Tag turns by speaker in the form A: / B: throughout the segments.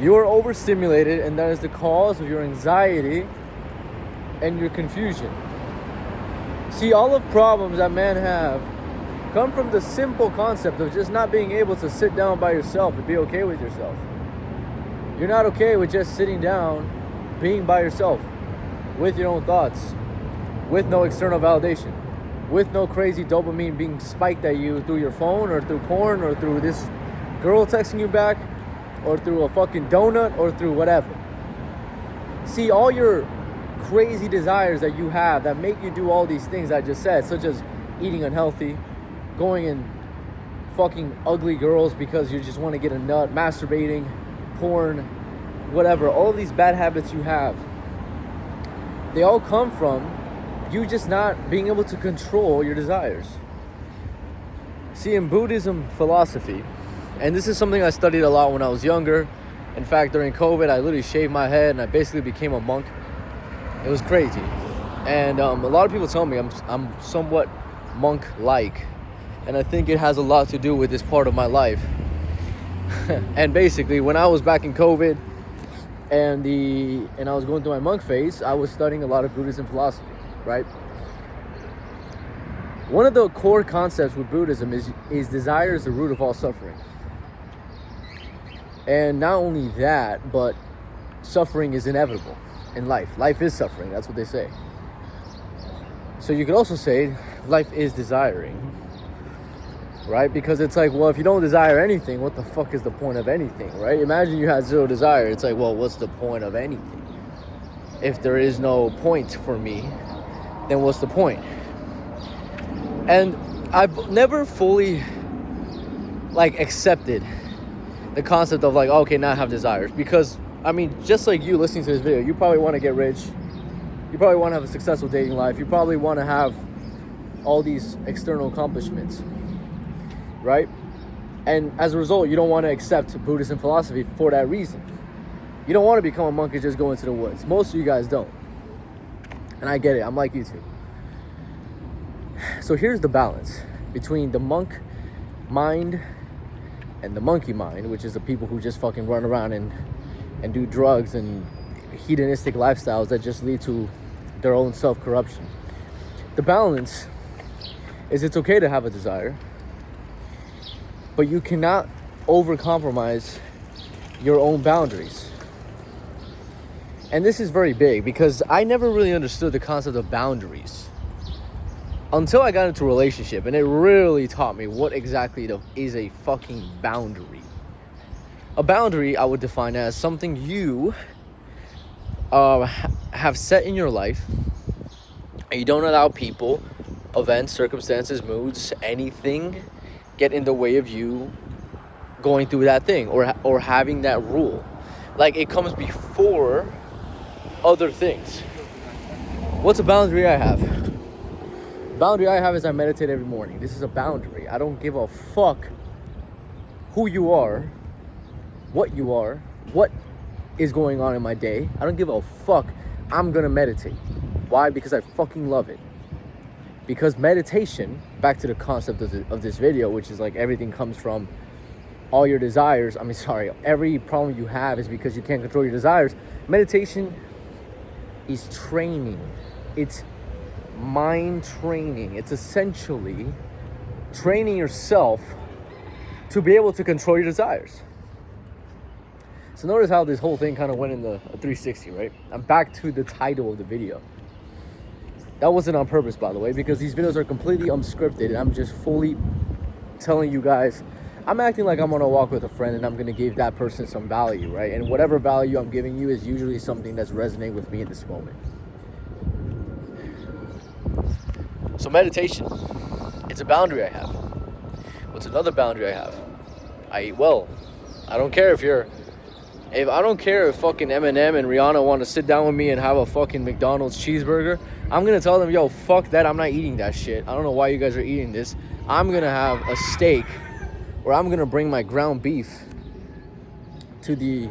A: You are overstimulated, and that is the cause of your anxiety and your confusion. See, all of problems that men have come from the simple concept of just not being able to sit down by yourself and be okay with yourself. You're not okay with just sitting down, being by yourself, with your own thoughts, with no external validation, with no crazy dopamine being spiked at you through your phone or through porn or through this girl texting you back or through a fucking donut or through whatever. See, all your crazy desires that you have that make you do all these things I just said, such as eating unhealthy, going and fucking ugly girls because you just want to get a nut, masturbating, porn, whatever, all of these bad habits you have, they all come from you just not being able to control your desires. See, in Buddhism philosophy, and this is something I studied a lot when I was younger. In fact, during COVID, I literally shaved my head and I basically became a monk. It was crazy. And a lot of people tell me I'm somewhat monk-like. And I think it has a lot to do with this part of my life. And basically, when I was back in COVID and I was going through my monk phase, I was studying a lot of Buddhism philosophy, right? One of the core concepts with Buddhism is desire is the root of all suffering. And not only that, but suffering is inevitable in life. Life is suffering, that's what they say. So you could also say life is desiring, right? Because it's like, well, if you don't desire anything, what the fuck is the point of anything, right? Imagine you had zero desire. It's like, well, what's the point of anything? If there is no point for me, then what's the point? And I've never fully accepted the concept of okay, now I have desires, because I mean, just like you listening to this video, you probably want to get rich, you probably want to have a successful dating life, you probably want to have all these external accomplishments, right? And as a result, you don't want to accept Buddhism philosophy for that reason. You don't want to become a monk and just go into the woods. Most of you guys don't, and I get it, I'm like you too. So here's the balance between the monk mind and the monkey mind, which is the people who just fucking run around and do drugs and hedonistic lifestyles that just lead to their own self-corruption. The balance is it's okay to have a desire, but you cannot overcompromise your own boundaries. And this is very big because I never really understood the concept of boundaries until I got into a relationship, and it really taught me what exactly is a fucking boundary. A boundary I would define as something you have set in your life, and you don't allow people, events, circumstances, moods, anything get in the way of you going through that thing or having that rule. Like, it comes before other things. What's a boundary I have? Boundary I have is I meditate every morning. This is a boundary. I don't give a fuck who you are, what is going on in my day. I don't give a fuck. I'm gonna meditate. Why? Because I fucking love it. Because meditation, back to the concept of this video, which is everything comes from all your desires. Every problem you have is because you can't control your desires. Meditation is training. It's mind training. It's essentially training yourself to be able to control your desires. So notice how this whole thing kind of went in the 360, right? I'm back to the title of the video. That wasn't on purpose, by the way, because these videos are completely unscripted and I'm just fully telling you guys, I'm acting like I'm on a walk with a friend and I'm going to give that person some value, right? And whatever value I'm giving you is usually something that's resonating with me in this moment. So meditation, it's a boundary I have. What's another boundary I have? I eat well. I don't care if fucking Eminem and Rihanna want to sit down with me and have a fucking McDonald's cheeseburger, I'm going to tell them, yo, fuck that, I'm not eating that shit. I don't know why you guys are eating this. I'm going to have a steak, or I'm going to bring my ground beef to the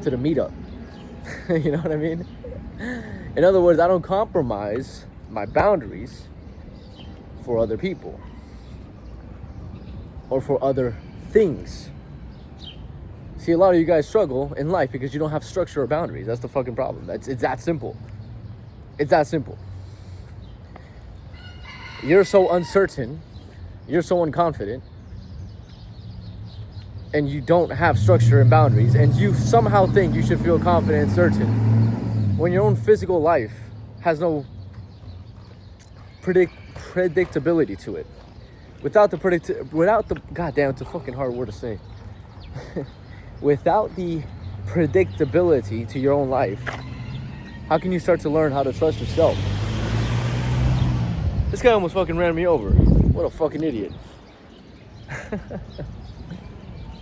A: meetup. You know what I mean? In other words, I don't compromise my boundaries for other people or for other things. See, a lot of you guys struggle in life because you don't have structure or boundaries. That's the fucking problem. It's that simple. It's that simple. You're so uncertain, you're so unconfident, and you don't have structure and boundaries, and you somehow think you should feel confident and certain when your own physical life has no predictability to it. Without the goddamn, it's a fucking hard word to say. Without the predictability to your own life, how can you start to learn how to trust yourself? This guy almost fucking ran me over. What a fucking idiot.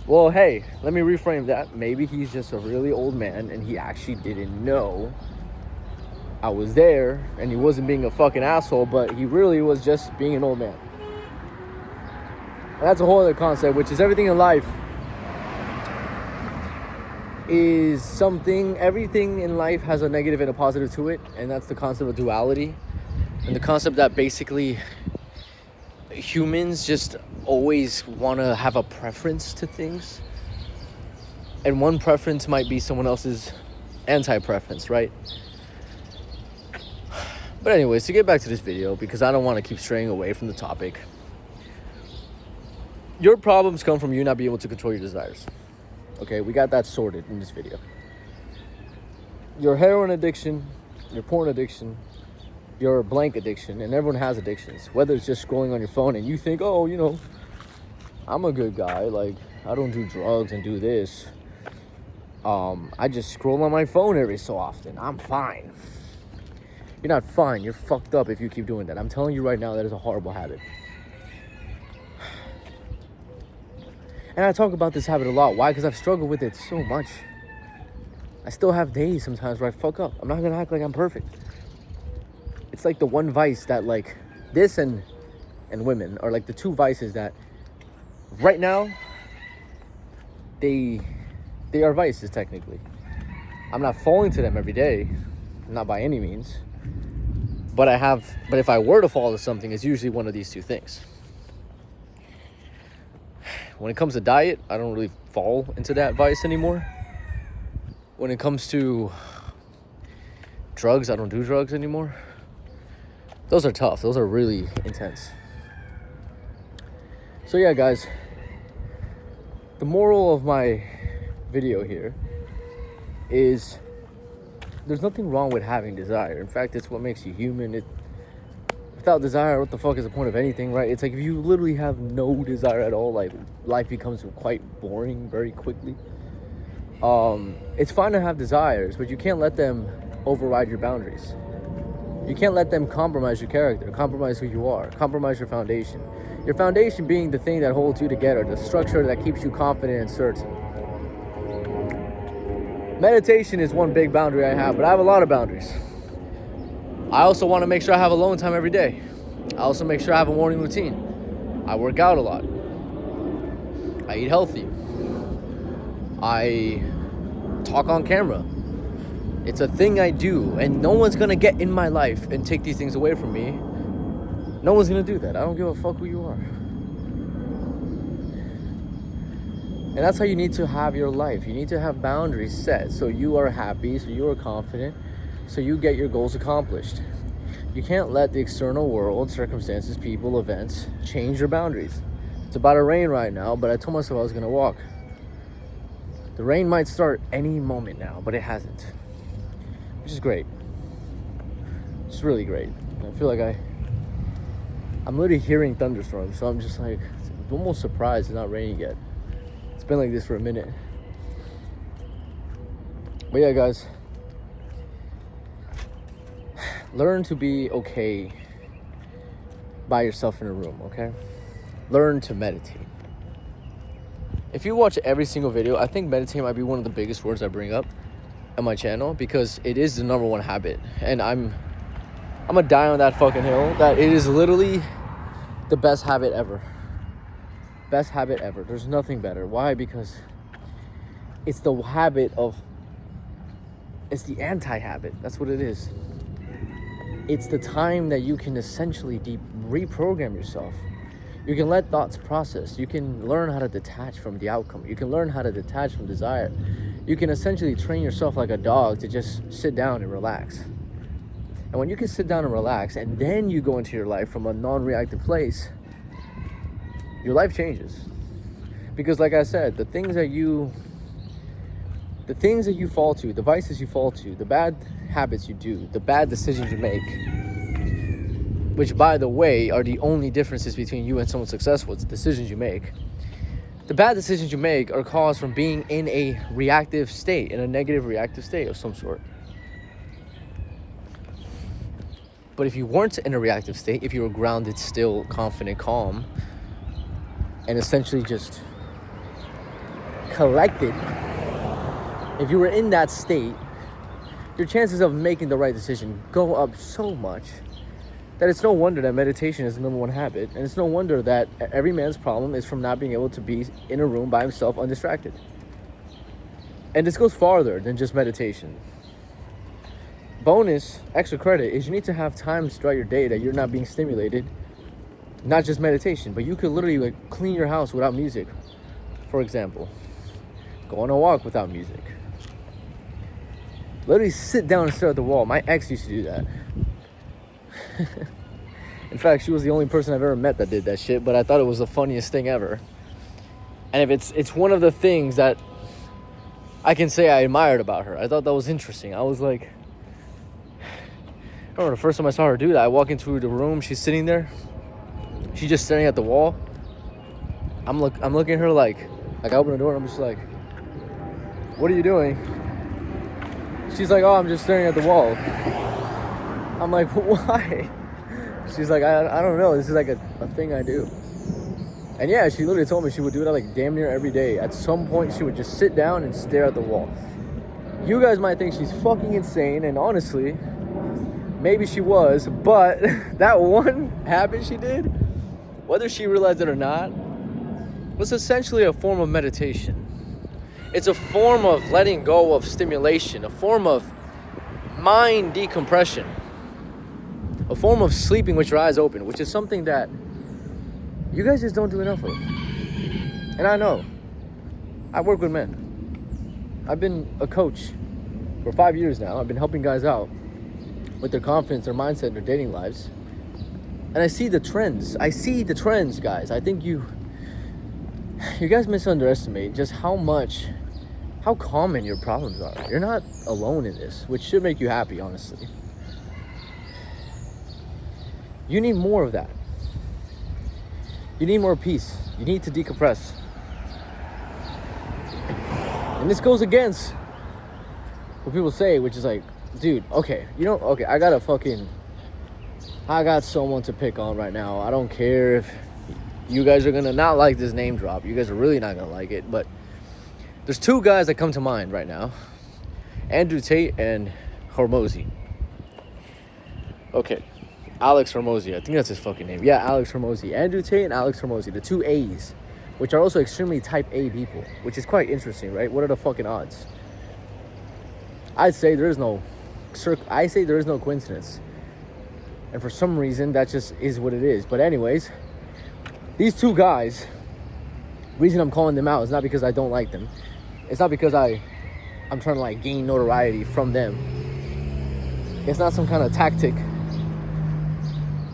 A: Well, hey, let me reframe that. Maybe he's just a really old man and he actually didn't know I was there and he wasn't being a fucking asshole, but he really was just being an old man. And that's a whole other concept, which is everything in life is something, everything in life has a negative and a positive to it, and that's the concept of duality. And the concept that basically humans just always want to have a preference to things. And one preference might be someone else's anti-preference, right? But anyways, to get back to this video, because I don't want to keep straying away from the topic. Your problems come from you not being able to control your desires. Okay, we got that sorted in this video. Your heroin addiction, your porn addiction, your blank addiction, and everyone has addictions. Whether it's just scrolling on your phone and you think, oh, you know, I'm a good guy. Like, I don't do drugs and do this. I just scroll on my phone every so often. I'm fine. You're not fine. You're fucked up if you keep doing that. I'm telling you right now, that is a horrible habit. And I talk about this habit a lot. Why? Because I've struggled with it so much. I still have days sometimes where I fuck up. I'm not going to act like I'm perfect. It's like the one vice that, like, this and women are like the two vices that right now they are vices technically. I'm not falling to them every day, not by any means. But if I were to fall to something, it's usually one of these two things. When it comes to diet, I don't really fall into that vice anymore. When it comes to drugs, I don't do drugs anymore. Those are tough. Those are really intense. So yeah, guys, the moral of my video here is there's nothing wrong with having desire. In fact, it's what makes you human. Without desire, what the fuck is the point of anything, right? It's like if you literally have no desire at all, like, life becomes quite boring very quickly. It's fine to have desires, but you can't let them override your boundaries. You can't let them compromise your character, compromise who you are, compromise your foundation. Your foundation being the thing that holds you together, the structure that keeps you confident and certain. Meditation is one big boundary I have, but I have a lot of boundaries. I also want to make sure I have alone time every day. I also make sure I have a morning routine. I work out a lot. I eat healthy. I talk on camera. It's a thing I do, and no one's gonna get in my life and take these things away from me. No one's gonna do that. I don't give a fuck who you are. And that's how you need to have your life. You need to have boundaries set so you are happy, so you are confident, so you get your goals accomplished. You can't let the external world, circumstances, people, events change your boundaries. It's about to rain right now, but I told myself I was gonna walk. The rain might start any moment now, but it hasn't. Which is great. It's really great. I feel like I'm literally hearing thunderstorms, so I'm just like almost surprised it's not raining yet. It's been like this for a minute. But yeah, guys, learn to be okay by yourself in a room, okay? Learn to meditate. If you watch every single video, I think meditate might be one of the biggest words I bring up on my channel because it is the number one habit. And I'm gonna die on that fucking hill that it is literally the best habit ever. Best habit ever. There's nothing better. Why? Because it's the habit of, it's the anti-habit. That's what it is. It's the time that you can essentially reprogram yourself. You can let thoughts process. You can learn how to detach from the outcome. You can learn how to detach from desire. You can essentially train yourself like a dog to just sit down and relax. And when you can sit down and relax, and then you go into your life from a non-reactive place, your life changes. Because like I said, the things that you fall to, the vices you fall to, the bad habits you do, the bad decisions you make, which by the way are the only differences between you and someone successful, it's the decisions you make. The bad decisions you make are caused from being in a reactive state, in a negative reactive state of some sort. But if you weren't in a reactive state, if you were grounded, still, confident, calm, and essentially just collected, if you were in that state, your chances of making the right decision go up so much that it's no wonder that meditation is the number one habit. And it's no wonder that every man's problem is from not being able to be in a room by himself undistracted. And this goes farther than just meditation. Bonus, extra credit, is you need to have times throughout your day that you're not being stimulated. Not just meditation, but you could literally like clean your house without music, for example. Go on a walk without music. Literally sit down and stare at the wall. My ex used to do that. In fact, she was the only person I've ever met that did that shit, but I thought it was the funniest thing ever. And if it's one of the things that I can say I admired about her. I thought that was interesting. I was like, I remember the first time I saw her do that, I walk into the room, she's sitting there, she's just staring at the wall. I'm looking at her like I open the door and I'm just like, what are you doing? She's like, oh, I'm just staring at the wall. I'm like, why? She's like, I don't know, this is like a thing I do. And yeah, she literally told me she would do that like damn near every day. At some point, she would just sit down and stare at the wall. You guys might think she's fucking insane, and honestly, maybe she was, but that one habit she did, whether she realized it or not, was essentially a form of meditation. It's a form of letting go of stimulation, a form of mind decompression, a form of sleeping with your eyes open, which is something that you guys just don't do enough of. And I know. I work with men. I've been a coach for 5 years now. I've been helping guys out with their confidence, their mindset, their dating lives. And I see the trends. Guys. I think you guys misunderestimate just how common your problems are. You're not alone in this, which should make you happy, honestly. You need more of that. You need more peace. You need to decompress. And this goes against what people say, which is like, dude, okay, I got someone to pick on right now. I don't care if you guys are gonna not like this name drop. You guys are really not gonna like it, but there's two guys that come to mind right now. Andrew Tate and Hormozi. Okay, Alex Hormozi. I think that's his fucking name. Yeah, Alex Hormozi. Andrew Tate and Alex Hormozi, the two A's, which are also extremely type A people, which is quite interesting, right? What are the fucking odds? I say there is no coincidence. And for some reason, that just is what it is. But anyways, these two guys, reason I'm calling them out is not because I don't like them. It's not because I'm trying to like gain notoriety from them. It's not some kind of tactic.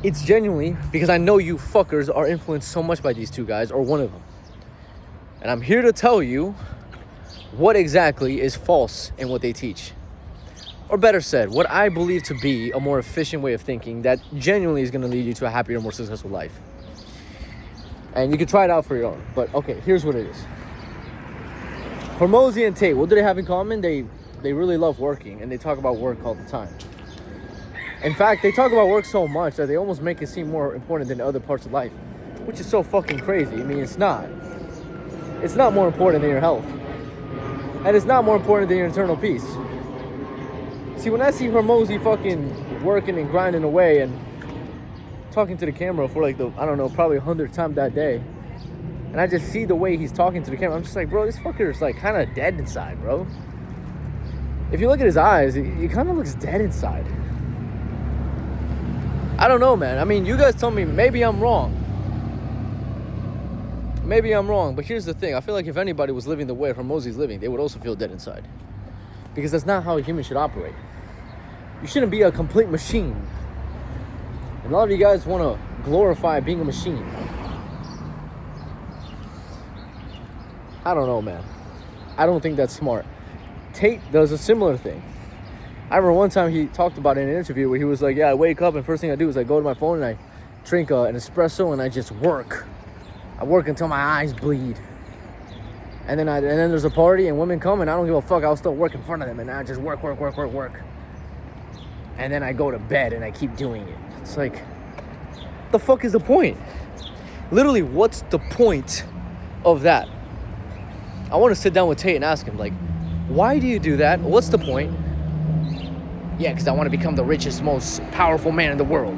A: It's genuinely because I know you fuckers are influenced so much by these two guys, or one of them. And I'm here to tell you what exactly is false in what they teach. Or better said, what I believe to be a more efficient way of thinking that genuinely is going to lead you to a happier, more successful life. And you can try it out for your own. But okay, here's what it is. Hormozi and Tate, what do they have in common? They really love working, and they talk about work all the time. In fact, they talk about work so much that they almost make it seem more important than other parts of life, which is so fucking crazy. I mean, it's not. It's not more important than your health. And it's not more important than your internal peace. See, when I see Hormozi fucking working and grinding away and talking to the camera for like probably 100th time that day, and I just see the way he's talking to the camera, I'm just like, bro, this fucker is like kind of dead inside, bro. If you look at his eyes, he kind of looks dead inside. I don't know, man. I mean, you guys tell me, maybe I'm wrong. maybe I'm wrong, but here's the thing. I feel like if anybody was living the way Hormozi's living, they would also feel dead inside. Because that's not how a human should operate. You shouldn't be a complete machine. And a lot of you guys want to glorify being a machine. I don't know, man. I don't think that's smart. Tate does a similar thing. I remember one time he talked about it in an interview where he was like, yeah, I wake up and first thing I do is I go to my phone and I drink an espresso and I just work. I work until my eyes bleed. And then there's a party and women come and I don't give a fuck. I'll still work in front of them and I just work. And then I go to bed and I keep doing it. It's like, the fuck is the point? Literally, what's the point of that? I want to sit down with Tate and ask him, like, why do you do that? What's the point? Yeah, because I want to become the richest, most powerful man in the world.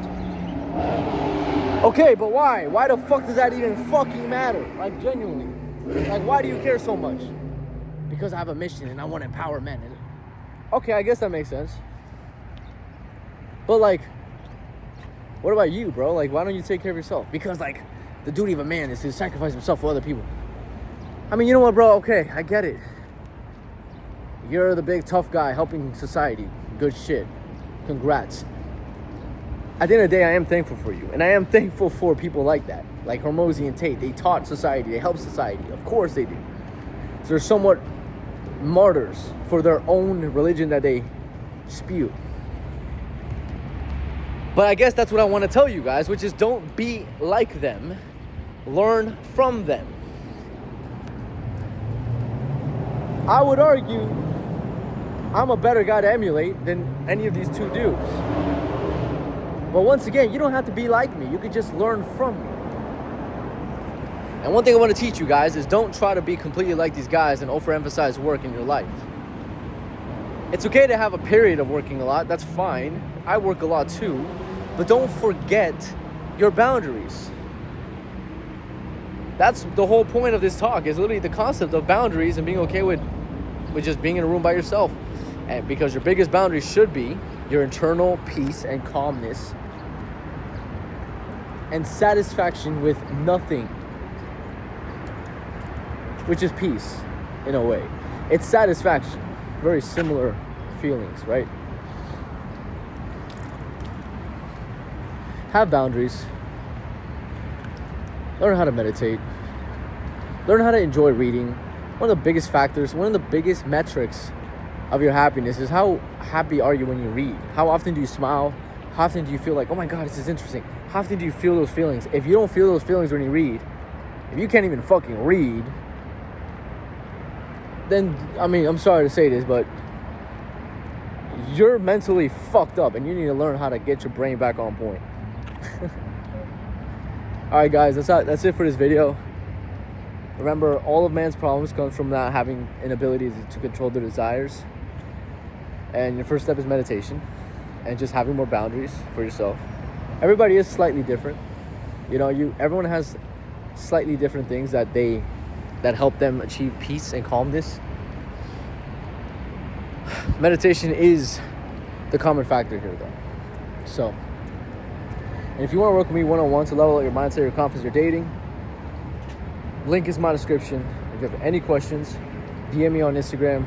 A: Okay, but why? Why the fuck does that even fucking matter? Like, genuinely. Like, why do you care so much? Because I have a mission and I want to empower men. Okay, I guess that makes sense. But, like, what about you, bro? Like, why don't you take care of yourself? Because, like, the duty of a man is to sacrifice himself for other people. I mean, you know what, bro? Okay, I get it. You're the big tough guy helping society. Good shit. Congrats. At the end of the day, I am thankful for you. And I am thankful for people like that. Like Hormozi and Tate. They taught society. They helped society. Of course they do. So they're somewhat martyrs for their own religion that they spew. But I guess that's what I want to tell you guys, which is don't be like them. Learn from them. I would argue I'm a better guy to emulate than any of these two dudes. But once again, you don't have to be like me. You can just learn from me. And one thing I want to teach you guys is don't try to be completely like these guys and overemphasize work in your life. It's okay to have a period of working a lot. That's fine. I work a lot too. But don't forget your boundaries. That's the whole point of this talk, is literally the concept of boundaries and being okay with just being in a room by yourself. And because your biggest boundary should be your internal peace and calmness and satisfaction with nothing, which is peace in a way. It's satisfaction. Very similar feelings, right? Have boundaries. Learn how to meditate. Learn how to enjoy reading. One of the biggest factors, one of the biggest metrics of your happiness is how happy are you when you read? How often do you smile? How often do you feel like, oh my God, this is interesting? How often do you feel those feelings? If you don't feel those feelings when you read, if you can't even fucking read, then, I mean, I'm sorry to say this, but you're mentally fucked up and you need to learn how to get your brain back on point. Alright guys, that's it for this video. Remember, all of man's problems come from not having an ability to control their desires. And your first step is meditation and just having more boundaries for yourself. Everybody is slightly different. You know, everyone has slightly different things that help them achieve peace and calmness. Meditation is the common factor here though. So, and if you want to work with me one-on-one to level up your mindset, your confidence, your dating, link is in my description. If you have any questions, DM me on Instagram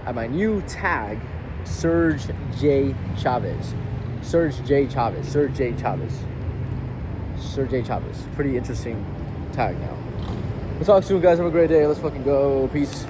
A: at my new tag, Serge J. Chavez. Serge J. Chavez. Serge J. Chavez. Serge J. Chavez. Pretty interesting tag now. We'll talk soon, guys. Have a great day. Let's fucking go. Peace.